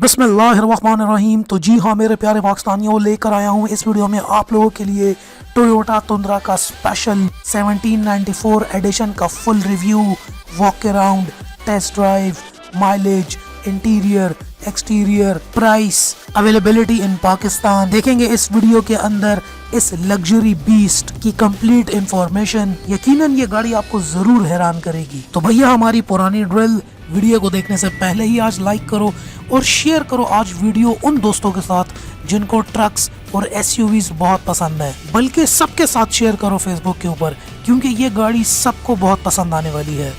बिस्मिल्लाहिर्रहमानिर्रहीम। तो जी हाँ मेरे प्यारे पाकिस्तानियों, लेकर आया हूँ इस वीडियो में आप लोगों के लिए टोयोटा तुंद्रा का स्पेशल 1794 एडिशन का full review, walk around, test drive, mileage, interior, exterior, price, availability in Pakistan. देखेंगे इस वीडियो के अंदर इस लग्जरी बीस्ट की कंप्लीट इंफॉर्मेशन। यकीनन ये गाड़ी आपको जरूर हैरान करेगी। तो भैया हमारी पुरानी ड्रिल, वीडियो को देखने से पहले ही आज लाइक करो और शेयर करो आज वीडियो उन दोस्तों के साथ जिनको ट्रक्स और एसयूवीज बहुत पसंद है, बल्कि सबके साथ शेयर करो फेसबुक के ऊपर, क्योंकि ये गाड़ी सबको बहुत पसंद आने वाली है।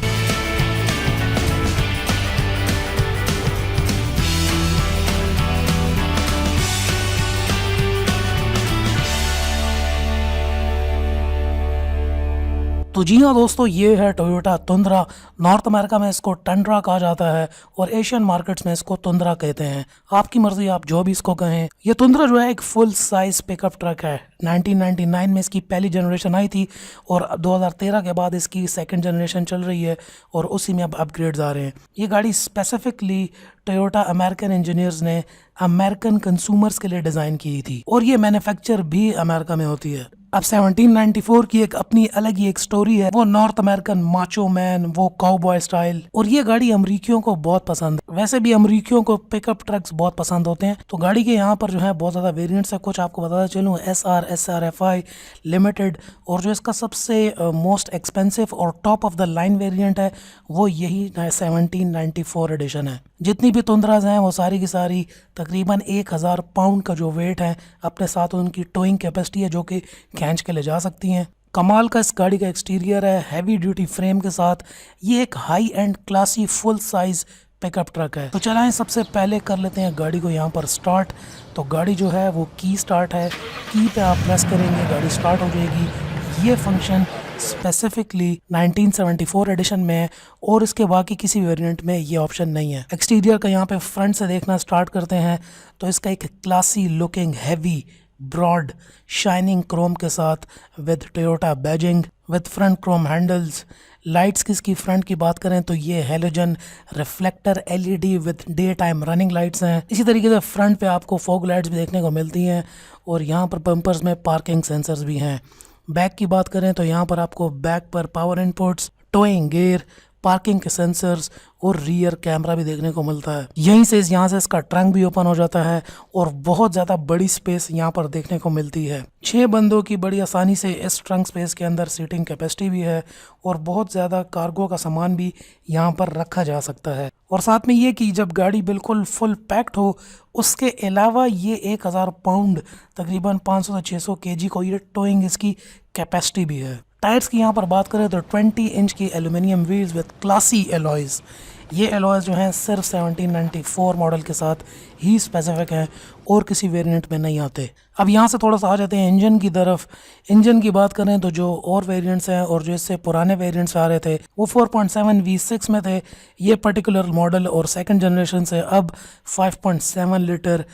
तो जी हाँ दोस्तों, ये है टोयोटा तुंद्रा। नॉर्थ अमेरिका में इसको टंड्रा कहा जाता है और एशियन मार्केट्स में इसको तुंद्रा कहते हैं। आपकी मर्जी, आप जो भी इसको कहें। ये तुंद्रा जो है एक फुल साइज पिकअप ट्रक है। 1999 में इसकी पहली जनरेशन आई थी और 2013 के बाद इसकी सेकंड जनरेशन चल रही है और उसी में अब अपग्रेड्स आ रहे हैं। ये गाड़ी स्पेसिफिकली टोयोटा अमेरिकन इंजीनियर्स ने अमेरिकन कंज्यूमर्स के लिए डिज़ाइन की थी और ये मैन्युफैक्चर भी अमेरिका में होती है। अब 1794 की एक अपनी अलग ही एक स्टोरी है। वो नॉर्थ अमेरिकन माचो मैन, वो काउबॉय स्टाइल, और ये गाड़ी अमरीकियों को बहुत पसंद है। वैसे भी अमरीकियों को पिकअप ट्रक्स बहुत पसंद होते हैं। तो गाड़ी के यहाँ पर जो है बहुत ज़्यादा वेरिएंट्स है। कुछ आपको बताता चलूँ, SR, SRFI लिमिटेड, और जो इसका सबसे मोस्ट एक्सपेंसिव और top of the line variant है वो यही 1794 एडिशन है। जितनी भी तुंद्राज हैं वो सारी की सारी तकरीबन 1000 पाउंड का जो वेट है अपने साथ उनकी टोइंग कैपेसिटी है जो कि खींच के ले जा सकती हैं। कमाल का इस गाड़ी का एक्सटीरियर है, हैवी ड्यूटी फ्रेम के साथ। ये एक high and classy full size pickup truck है। तो चलाएं, सबसे पहले कर लेते हैं गाड़ी को यहाँ पर स्टार्ट। तो गाड़ी जो है वो की स्टार्ट है। की पे आप प्रेस करेंगे, गाड़ी स्टार्ट हो जाएगी। ये फंक्शन स्पेसिफिकली 1974 एडिशन में है और इसके बाकी किसी वेरिएंट में ये ऑप्शन नहीं है। एक्सटीरियर का यहाँ पे फ्रंट से देखना स्टार्ट करते हैं तो इसका एक classy looking heavy broad shining chrome के साथ with Toyota badging, with front chrome handles. Lights की इसकी फ्रंट की बात करें तो ये halogen reflector LED with day time running lights हैं। इसी तरीके से फ्रंट पे आपको फॉग लाइट्स भी देखने को मिलती हैं और यहाँ पर बम्पर्स में पार्किंग सेंसर्स भी हैं। बैक की बात करें तो यहाँ पर आपको बैक पर power inputs, towing gear, parking के सेंसर्स और रियर कैमरा भी देखने को मिलता है। यहीं से यहाँ से इसका ट्रंक भी ओपन हो जाता है और बहुत ज़्यादा बड़ी स्पेस यहाँ पर देखने को मिलती है। 6 बंदों की बड़ी आसानी से इस ट्रंक स्पेस के अंदर सीटिंग कैपेसिटी भी है और बहुत ज़्यादा कार्गो का सामान भी यहाँ पर रखा जा सकता है। और साथ में ये कि जब गाड़ी बिल्कुल फुल पैक्ड हो, उसके अलावा ये 1000 पाउंड तकरीबन 500 से 600 kg को ये टोइंग इसकी कैपेसिटी भी है। टायर्स की यहाँ पर बात करें तो 20 इंच की aluminium wheels with classy alloys. ये एलॉयज़ जो हैं सिर्फ 1794 मॉडल के साथ ही स्पेसिफिक हैं और किसी वेरिएंट में नहीं आते। अब यहाँ से थोड़ा सा आ जाते हैं इंजन की तरफ। इंजन की बात करें तो जो और वेरिएंट्स हैं और जो इससे पुराने वेरिएंट्स आ रहे थे वो 4.7 V6 में थे ये पर्टिकुलर मॉडल, और सेकंड जनरेशन से अब 5.7 लीटर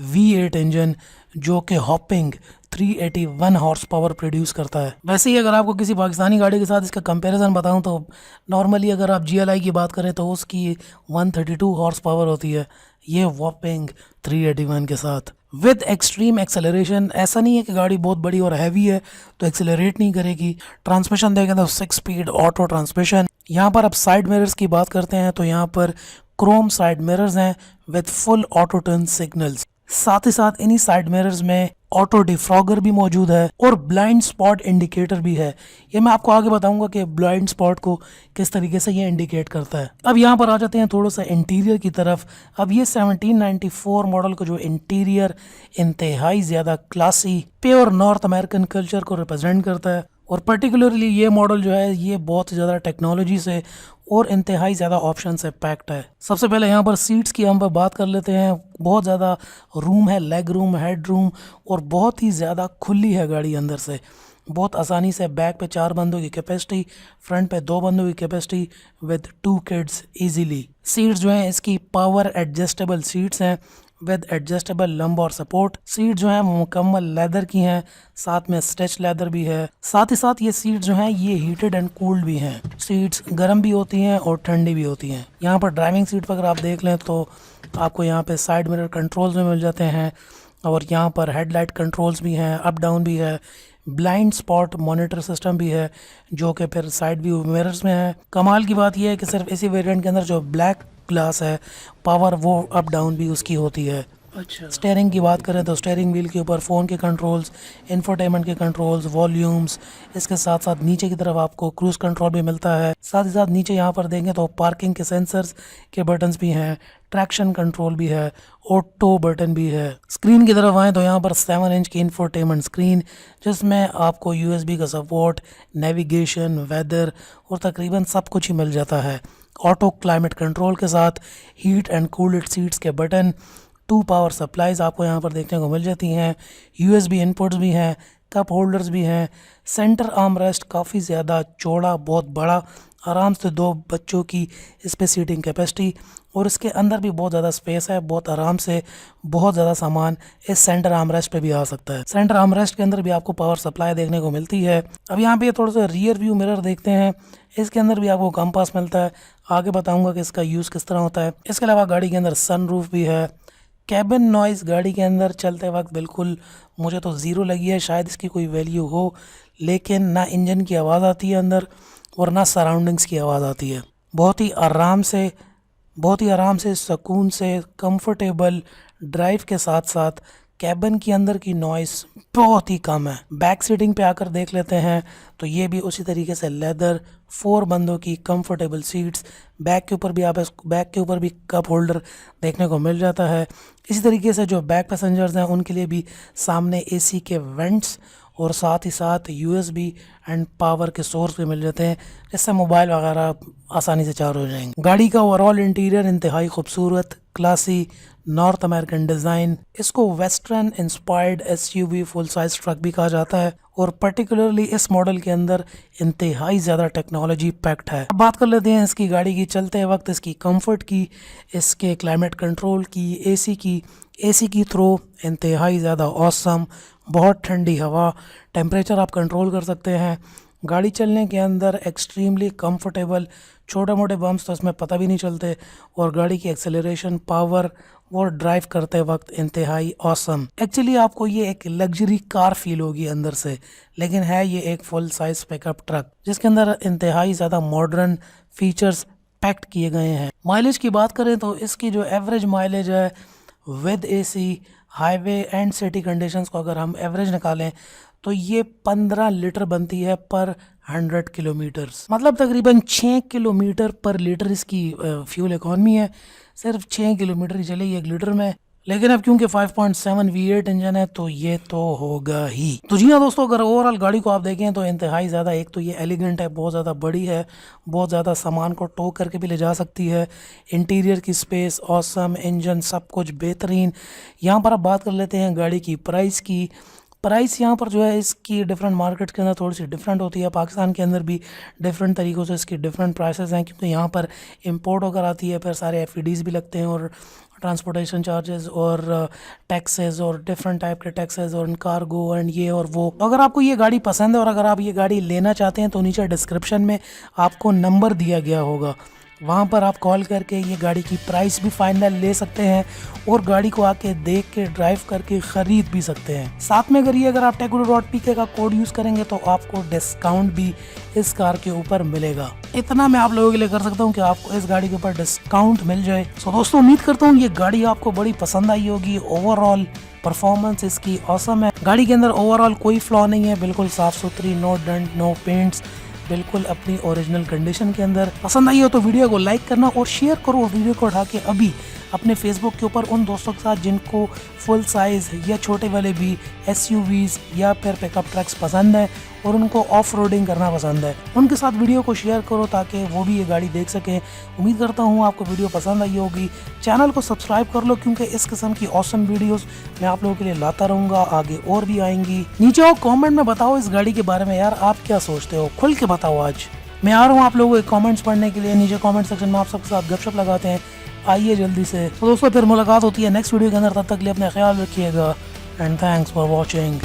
V8 इंजन जो कि हॉपिंग 381 हॉर्स पावर प्रोड्यूस करता है। वैसे ही अगर आपको किसी पाकिस्तानी गाड़ी के साथ इसका कंपैरिजन बताऊं तो नॉर्मली अगर आप GLI की बात करें तो उसकी 132 हॉर्स पावर होती है, ये वॉपिंग 381 के साथ विद एक्सट्रीम एक्सेलरेशन। ऐसा नहीं है कि गाड़ी बहुत बड़ी और हैवी है तो एक्सेलरेट नहीं करेगी। ट्रांसमिशन देखें तो 6 स्पीड ऑटो ट्रांसमिशन। यहाँ पर अब साइड मिरर्स की बात करते हैं तो यहाँ पर क्रोम साइड मिरर्स हैं with full auto turn signals. साथ ही साथ इन्हीं साइड मिरर्स में ऑटो डिफ्रॉगर भी मौजूद है और ब्लाइंड स्पॉट इंडिकेटर भी है। ये मैं आपको आगे बताऊंगा कि ब्लाइंड स्पॉट को किस तरीके से ये इंडिकेट करता है। अब यहाँ पर आ जाते हैं थोड़ा सा इंटीरियर की तरफ। अब ये 1794 मॉडल का जो इंटीरियर इंतहाई ज़्यादा classy pure north American culture को रिप्रेजेंट करता है और पर्टिकुलरली ये मॉडल जो है ये बहुत ज़्यादा टेक्नोलॉजी से और इंतहाई ज़्यादा ऑप्शन से पैक्ड है। सबसे पहले यहाँ पर सीट्स की हम बात कर लेते हैं। बहुत ज़्यादा रूम है, लेग रूम, हेड रूम, और बहुत ही ज़्यादा खुली है गाड़ी अंदर से। बहुत आसानी से बैक पे 4 बंदों की कैपेसिटी, फ्रंट पे 2 बंदों की capacity with 2 kids easily. Seats जो हैं इसकी पावर एडजस्टेबल सीट्स हैं with adjustable lumbar support. Seat जो है मुकम्मल लेदर की हैं, साथ में स्ट्रेच लेदर भी है। साथ ही साथ ये सीट जो हैं ये हीटेड एंड कूल्ड भी हैं। सीट्स गर्म भी होती हैं और ठंडी भी होती हैं। यहाँ पर ड्राइविंग सीट पर अगर आप देख लें तो आपको यहाँ पे साइड मिरर कंट्रोल्स में मिल जाते हैं और यहाँ पर हेडलाइट कंट्रोल्स भी हैं, अप डाउन भी है, ब्लाइंड स्पॉट मॉनिटर सिस्टम भी है जो कि फिर साइड व्यू मिरर्स में है। कमाल की बात यह है कि सिर्फ इसी वेरिएंट के अंदर जो ब्लैक ग्लास है पावर वो अप डाउन भी उसकी होती है। अच्छा, स्टेयरिंग की बात करें तो स्टेयरिंग व्हील के ऊपर फ़ोन के कंट्रोल्स, इंफोटेनमेंट के कंट्रोल्स, वॉल्यूम्स, इसके साथ साथ नीचे की तरफ आपको क्रूज कंट्रोल भी मिलता है। साथ ही साथ नीचे यहाँ पर देंगे तो पार्किंग के सेंसर्स के बटन्स भी हैं, ट्रैक्शन कंट्रोल भी है, ऑटो बटन भी है। स्क्रीन की तरफ आएँ तो यहाँ पर 7 इंच की इंफोटेनमेंट स्क्रीन जिसमें आपको USB का सपोर्ट, नेविगेशन, वेदर और तकरीबन सब कुछ ही मिल जाता है। ऑटो क्लाइमेट कंट्रोल के साथ हीट एंड कूल्ड सीट्स के बटन, 2 पावर सप्लाईज आपको यहाँ पर देखने को मिल जाती हैं, USB इनपुट्स भी हैं, कप होल्डर्स भी हैं, सेंटर आर्म रेस्ट काफ़ी ज़्यादा चौड़ा, बहुत बड़ा, आराम से 2 बच्चों की इस पे सीटिंग कैपेसिटी, और इसके अंदर भी बहुत ज़्यादा स्पेस है, बहुत आराम से बहुत ज़्यादा सामान इस सेंटर आर्म रेस्ट पे भी आ सकता है। सेंटर आर्म रेस्ट के अंदर भी आपको पावर सप्लाई देखने को मिलती है। अब यहाँ पे थोड़ा सा रियर व्यू मिरर देखते हैं, इसके अंदर भी आपको कंपास मिलता है, आगे बताऊँगा कि इसका यूज़ किस तरह होता है। इसके अलावा गाड़ी के अंदर सनरूफ भी है। कैबिन नॉइज़ गाड़ी के अंदर चलते वक्त बिल्कुल मुझे तो ज़ीरो लगी है, शायद इसकी कोई वैल्यू हो, लेकिन ना इंजन की आवाज़ आती है अंदर और ना सराउंडिंग्स की आवाज़ आती है। बहुत ही आराम से सुकून से कंफर्टेबल ड्राइव के साथ साथ कैबिन के अंदर की नॉइस बहुत ही कम है। बैक सीटिंग पे आकर देख लेते हैं तो ये भी उसी तरीके से लेदर, 4 बंदों की कंफर्टेबल सीट्स, बैक के ऊपर भी कप होल्डर देखने को मिल जाता है। इसी तरीके से जो बैक पैसेंजर्स हैं उनके लिए भी सामने AC के वेंट्स और साथ ही साथ USB एंड पावर के सोर्स भी मिल जाते हैं जिससे मोबाइल वगैरह आसानी से चार्ज हो जाएंगे। गाड़ी का ओवरऑल इंटीरियर इंतहाई खूबसूरत, क्लासी, नॉर्थ अमेरिकन डिज़ाइन, इसको western inspired SUV full size truck भी कहा जाता है और पर्टिकुलरली इस मॉडल के अंदर इंतहाई ज़्यादा टेक्नोलॉजी पैक्ड है। अब बात कर लेते हैं इसकी गाड़ी की चलते वक्त इसकी कंफर्ट की, इसके क्लाइमेट कंट्रोल की, AC की थ्रो इंतहाई ज़्यादा ऑसम, बहुत ठंडी हवा, टेम्परेचर आप कंट्रोल कर सकते हैं। गाड़ी चलने के अंदर एक्सट्रीमली कंफर्टेबल, छोटे मोटे बम्प्स तो इसमें पता भी नहीं चलते, और गाड़ी की एक्सेलरेशन, पावर और ड्राइव करते वक्त इंतहाई ऑसम। एक्चुअली आपको ये एक लग्जरी कार फील होगी अंदर से, लेकिन है ये एक फुल साइज पिकअप ट्रक जिसके अंदर इंतहाई ज़्यादा मॉडर्न फीचर्स पैक्ड किए गए हैं। माइलेज की बात करें तो इसकी जो एवरेज माइलेज है with AC, highway and city conditions को अगर हम एवरेज निकालें तो ये 15 लीटर बनती है पर 100 किलोमीटर्स, मतलब तकरीबन 6 किलोमीटर पर लीटर इसकी फ्यूल इकॉनमी है। सिर्फ 6 किलोमीटर ही चलेगी 1 लीटर में, लेकिन अब क्योंकि 5.7 V8 इंजन है तो ये तो होगा ही। तो जी हाँ दोस्तों, अगर ओवरऑल गाड़ी को आप देखें तो इंतहाई ज़्यादा, एक तो ये एलिगेंट है, बहुत ज़्यादा बड़ी है, बहुत ज़्यादा सामान को टो करके भी ले जा सकती है, इंटीरियर की स्पेस ऑसम, इंजन सब कुछ बेहतरीन। यहाँ पर अब बात कर लेते हैं गाड़ी की प्राइस की। प्राइस यहाँ पर जो है इसकी डिफरेंट मार्केट्स के अंदर थोड़ी सी डिफरेंट होती है, पाकिस्तान के अंदर भी डिफरेंट तरीक़ों से इसकी डिफरेंट प्राइसेस हैं, क्योंकि यहाँ पर इंपोर्ट होकर आती है, फिर सारे FEDs भी लगते हैं और ट्रांसपोर्टेशन चार्जेस और टैक्सेस और डिफरेंट टाइप के टैक्सेस और कार्गो एंड ये और वो। अगर आपको ये गाड़ी पसंद है और अगर आप ये गाड़ी लेना चाहते हैं तो नीचे डिस्क्रिप्शन में आपको नंबर दिया गया होगा, वहाँ पर आप कॉल करके ये गाड़ी की प्राइस भी फाइनल ले सकते हैं और गाड़ी को आके देख के ड्राइव करके ख़रीद भी सकते हैं। साथ में अगर आप techguru.pk का कोड यूज़ करेंगे तो आपको डिस्काउंट भी इस कार के ऊपर मिलेगा। इतना मैं आप लोगों के लिए कर सकता हूँ कि आपको इस गाड़ी के ऊपर डिस्काउंट मिल जाए। तो दोस्तों, उम्मीद करता हूँ ये गाड़ी आपको बड़ी पसंद आई होगी। ओवरऑल परफॉर्मेंस इसकी ऑसम है। गाड़ी के अंदर ओवरऑल कोई फ्लॉ नहीं है, बिल्कुल साफ़ सुथरी, नो डेंट, नो पेंट्स, बिल्कुल अपनी ओरिजिनल कंडीशन के अंदर। पसंद आई हो तो वीडियो को लाइक करना और शेयर करो। वीडियो को उठा के अभी अपने फेसबुक के ऊपर उन दोस्तों के साथ जिनको फुल साइज़ या छोटे वाले भी SUVs या फिर पिकअप ट्रक्स पसंद है और उनको ऑफ रोडिंग करना पसंद है, उनके साथ वीडियो को शेयर करो ताकि वो भी ये गाड़ी देख सकें। उम्मीद करता हूँ आपको वीडियो पसंद आई होगी। चैनल को सब्सक्राइब कर लो क्योंकि इस किस्म की ऑसम वीडियोस मैं आप लोगों के लिए लाता रहूँगा, आगे और भी आएंगी। नीचे आओ, कॉमेंट में बताओ इस गाड़ी के बारे में, यार आप क्या सोचते हो, खुल के बताओ। आज मैं आ रहा हूँ आप लोगों के कॉमेंट्स पढ़ने के लिए। नीचे कॉमेंट सेक्शन में आप सबके साथ गपशप लगाते हैं, आइए जल्दी से। तो दोस्तों, फिर मुलाकात होती है नेक्स्ट वीडियो के अंदर। तब तक के लिए अपना ख्याल रखिएगा एंड थैंक्स फॉर वॉचिंग।